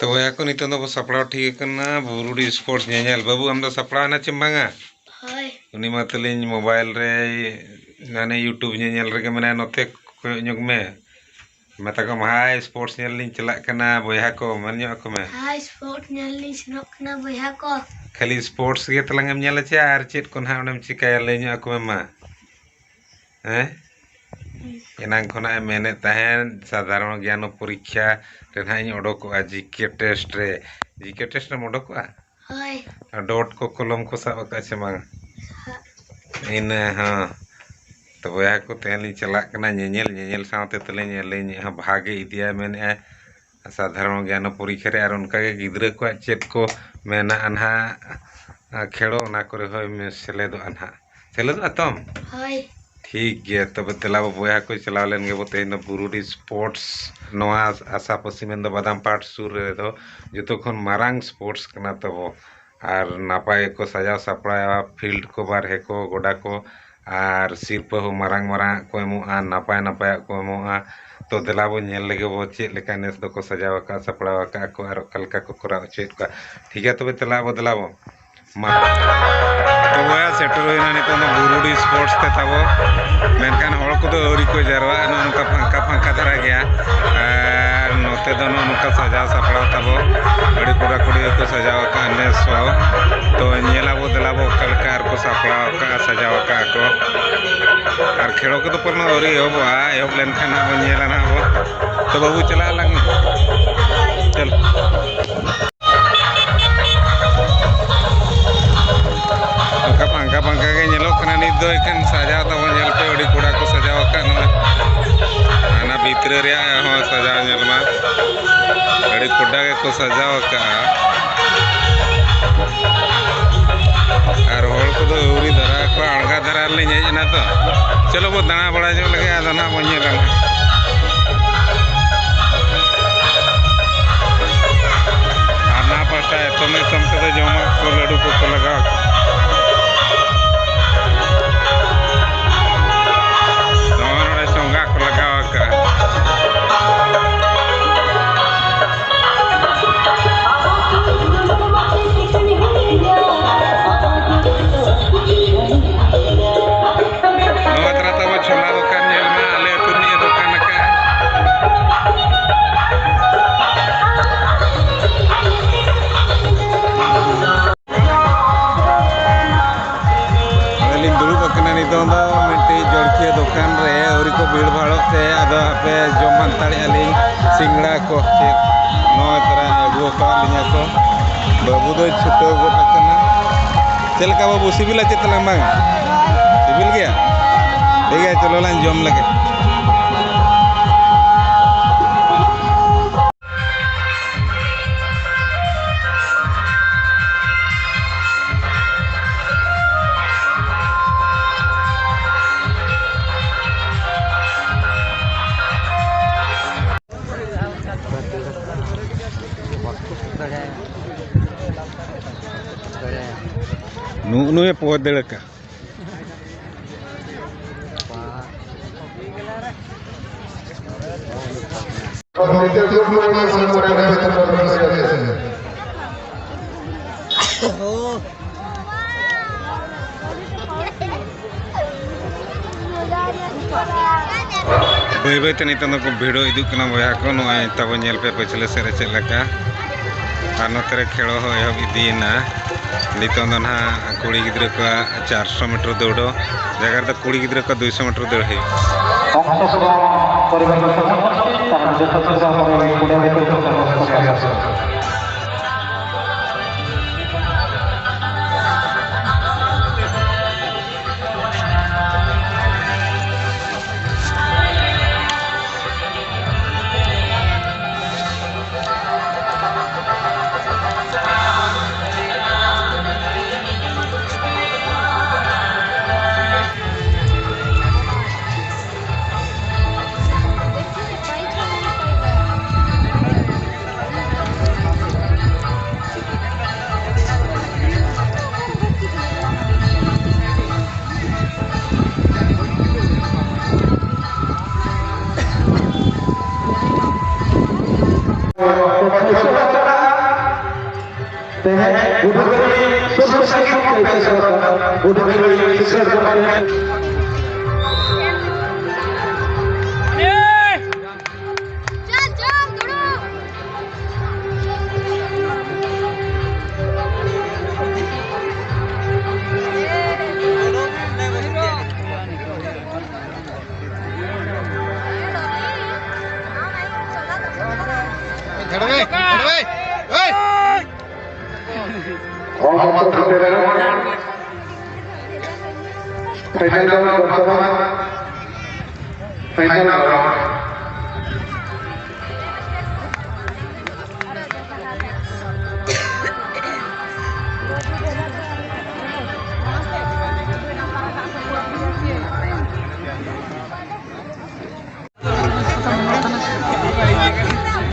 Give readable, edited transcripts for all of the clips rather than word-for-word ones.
तो को नितों दो सापड़ा ठीक करना बुरुडी स्पोर्ट्स नेल बाबू हम दो सापड़ा ना चिंबांगा उनी मतलिन मोबाइल रे नाने यूट्यूब नेल रे मने नोते कोयक में मता को हाय स्पोर्ट्स नेल लिन चला करना बोया को मनयो को में हाय स्पोर्ट्स नेल लिन सनोक करना बोया को खाली स्पोर्ट्स के तलंगम नेल चे आर चेत कोन हा उनम चिकाय लेन्यो को में मा हैं एनांग खोना मेने तहन साधारण ज्ञान परीक्षा रेनाई ओडोको जीके टेस्ट रे मोडोको हाय डॉट को कलम को सब का छमा इन हां तो वया को तेली चला कना नेल साथे तले नेल हां भागे इदिया मेने साधारण ज्ञान परीक्षा रे आर उनका के गिद्रा को चेत को मेना अनहा खेड़ो ना करे होय में सेलेदो अनहा सेलेदो अतम हाय ठीक है तब तेला बोया को चला लेन गे बोते न बुरुडी स्पोर्ट्स नवा आशा पश्चिमें दो बादाम पाट सुर रे दो जतो खन मारांग स्पोर्ट्स कना तबो आर नापाय को सजाव सपड़ा फील्ड को बार हे को गोडा को आर सिरप हो मारांग को एमो आ नापाय को एमो आ तो देलाबो नेल लगे बो चेक लेका नेस दो को सजाव का सपड़ा का को आर कलका को करा चेक का ठीक है तबे देलाबो मा तो वया सेटर होइना नितो बुरुडी स्पोर्ट्स ते ताबो मेनकान हड़ को औरी को जरवा नोनका फांका धरा गया आर नोते दो नोनका सजाव सपड़ा ताबो अड़ी पूरा कुड़ी को सजाव का ने सो तो नेलाबो देलाबो कलकार को सपड़ा का सजाव का को आर खेड़ो को तो परनो औरी होबा एब लेन खाना बो नेला ना हो तो बाबू चला लंग चल पंखा के नेलो कना नित दो एखन सजाव तब नेल पे अड़ी कुड़ा को सजाव का आना भीतर रे हो सजाव नेल मा अड़ी कुड़ा के को सजाव का आर होल को दो उरी धरा को अड़गा धरा ले हेजना तो चलो बो दाना बड़ा जो लगे आदो ना बो नेल आना पाटा तो में समते तो जमा को लड्डू को लगा दुकान रे औरी को भीड़ भाड़ से अद पे जमान ताड़ी सिंगड़ा को नौ तरह अगुआ का लिया को बाबू दो छुटो गोटना चलका बाबू सिबिला चेतला बांग सिबिल गया ठीक है चलो लाइन जम लगे नु पहुंच दे का बै बैते नित को भिड़ो इदुकना बया को नय तब नेल पे पछले सेरे चलका आर नोतरे खेड़ो हो एहब इदीना नितों दो ना कुड़ी गिद्रा को 400 मीटर दौड़ो जगह तो कुड़ी गिद्रा को 200 मीटर दौड़ है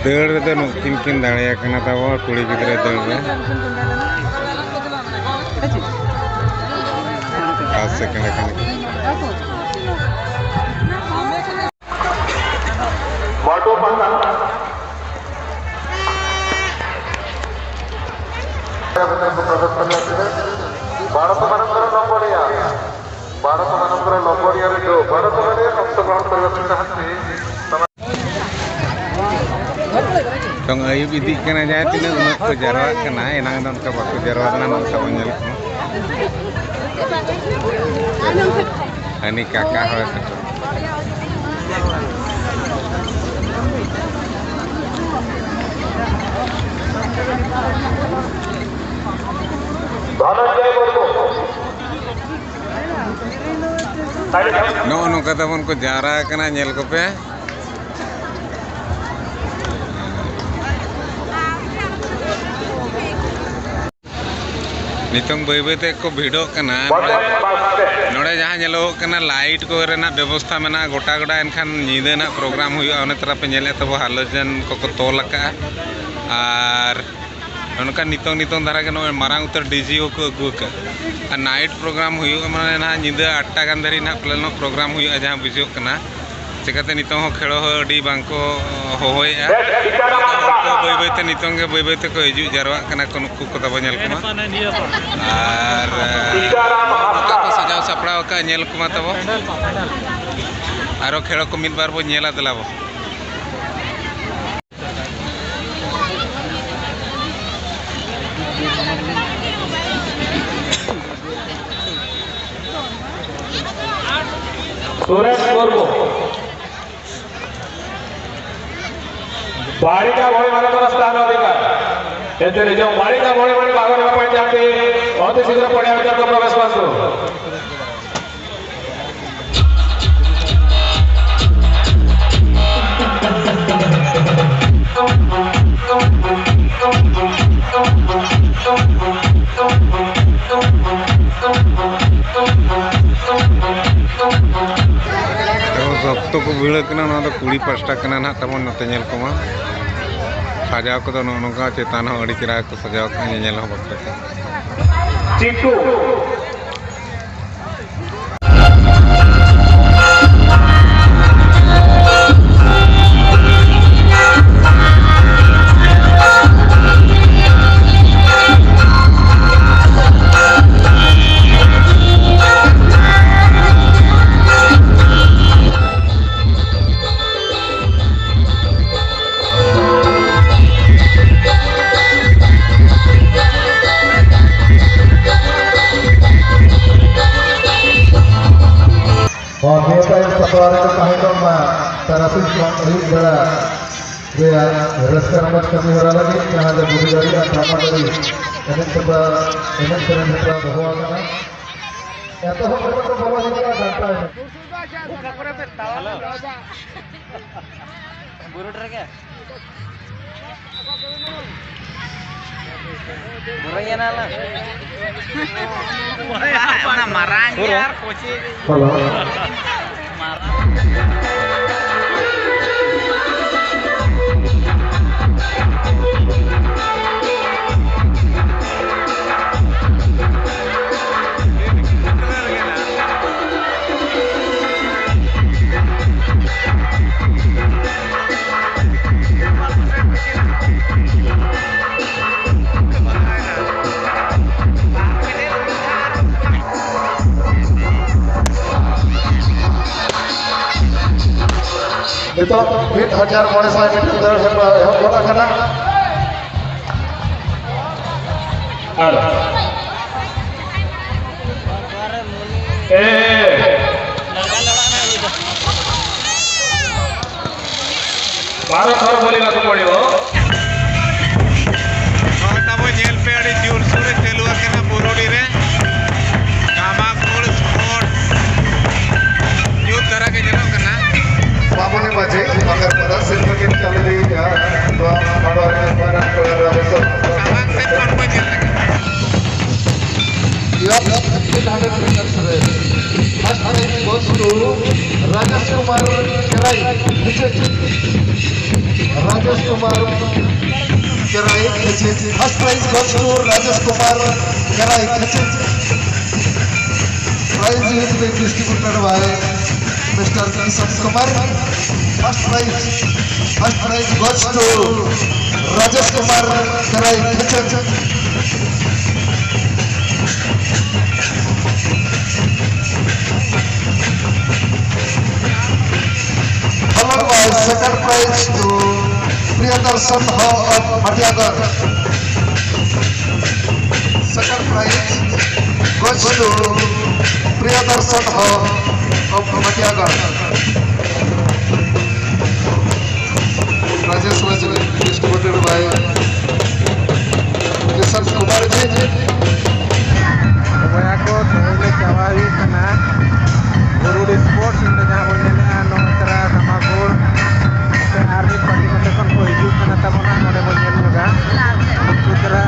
दौड़ रे नुकिन दाड़े तब कुड़ी गिद्रे दौड़ रे सेकेंड भारत मानकर लंबड़िया जो भारत माने अंशग्रहण करते तंग आयुब इदी कना जाए तीन उन्नत को जरवा कना एनांग दन का बाको जरवा ना नंका बनेल को अनि काका हो नो नो कदा बन को जारा कना नेल को पे नितंग बै बैते को भिड़ो कना नोड़े जहाँ नेलोग कना लाइट को रेना व्यवस्था मेना गोटा गोटा एनखान नींदे ना प्रोग्राम हुआ ओने तरह पे नेले तब हालोजन को तोल का आर उनका नितंग नितंग धारा के नो मारांग उतर डीजी को अगू का और नाइट प्रोग्राम हुआ माने ना नींदे 8टा गान धरी ना प्लेनो प्रोग्राम हुआ जहाँ बुझो कना चिकाते नितंग हो खेलो हो अडी बांको होया बै बैते नितंग के बै बैते को हिजू जरवा कना को नुकु को तब नेल कुमा आर को सजाव सपड़ाव का नेल कुमा तब आरो खेलो को मिद बार बो नेला दलाबो सुरेश मुर्मू बालिका भଳି ମାନଙ୍କର ସ୍ଥାନ ଅଧିକାର ଏଥିରେ ଯେଉଁ ବାଳିକା ଭଳି ମାନେ ଭାଗ ନେବା ପାଇଁ ଚାହାନ୍ତି ଅତି ଶୀଘ୍ର ପଡ଼ିଆ ଭିତରକୁ ପ୍ରବେଶ କରନ୍ତୁ। सप्तो को भीड़ कना तो कुड़ी पास्टा कना ना तब नते नेल कोमा सजाव को नौका चेतान अड़ी चेहरा को सजाव नेल बकरे चिट्टू और नेता yang sekolah itu kahitong mah terapi ini bela dia rasa amat kami orang lagi yang ada budi dari apa dari ini sebab ini sering kita bawa kan ya toh kita bawa ini kan data guru trek ya Buraya nala. Mana marang ya koci. Halo. Itu 1,500 meter dalam kota kena. Halo. बारह थोड़ा बोलेगा तो पड़े हो तब jail पे अड़ी जोर सोरे चलू के बुरुडी रे कामाकुड़ स्पोर्ट न्यू तरह के जनो करना मामूली बजे अगर पता सिर्फ के चल रही है तो बड़ा बड़ा सामान से कौन को जेल लगे यह 100 meters race first time goes to Rajesh Kumar Kerai Rajesh Kumar Kerai first prize goes to Rajesh Kumar Kerai prize is being distributed by Mr. Kishan Kumar first prize goes to Rajesh Kumar Kerai followed by second prize to Priyadarshan of Madhyagar. Second prize goes to Priyadarshan of Madhyagar. Rajesh was distributed by Kishan Kumar ji. Saya ko tuloy kawahi kana Burundi Sports inde jahan bonjela Notra Kamakul se army party mate kon ko hiju kana tabona node bonjel loga putra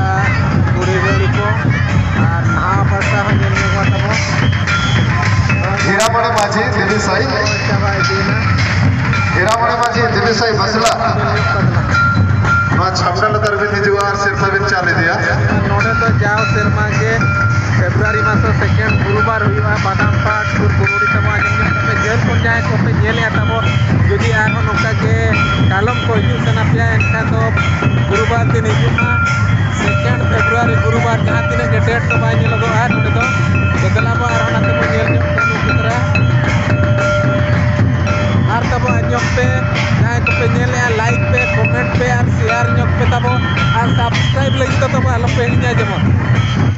guri guri ko ar naha pasta bonjel loga tabo Hiramane Maji Devi Sai chabai dina Hiramane Maji Devi Sai Basla छापना तरबिन हिजुआ सिरफबिन चाले दिया नोडे तो जाओ शर्मा के February मास second गुरुवार हुआ बादामपाट सुर बुरुडी समाज में जेल को जाए को पे जेल आता वो यदि आरो नोका के कालम को हिजु सना पिया एनका तो गुरुवार दिन हिजुमा सेकेंड फेब्रुआरी गुरुवार जहां दिन के डेट तो बाय लगो आ नोडे तो बदला बा आरो नाते को जेल के पुत्र आर तब अन्योक पे जाए को पे नेले लाइक पे कमेंट पे और शेयर ᱧᱚᱜ पे तब और सब्सक्राइब लगी तो आलो पे हिंजा जमो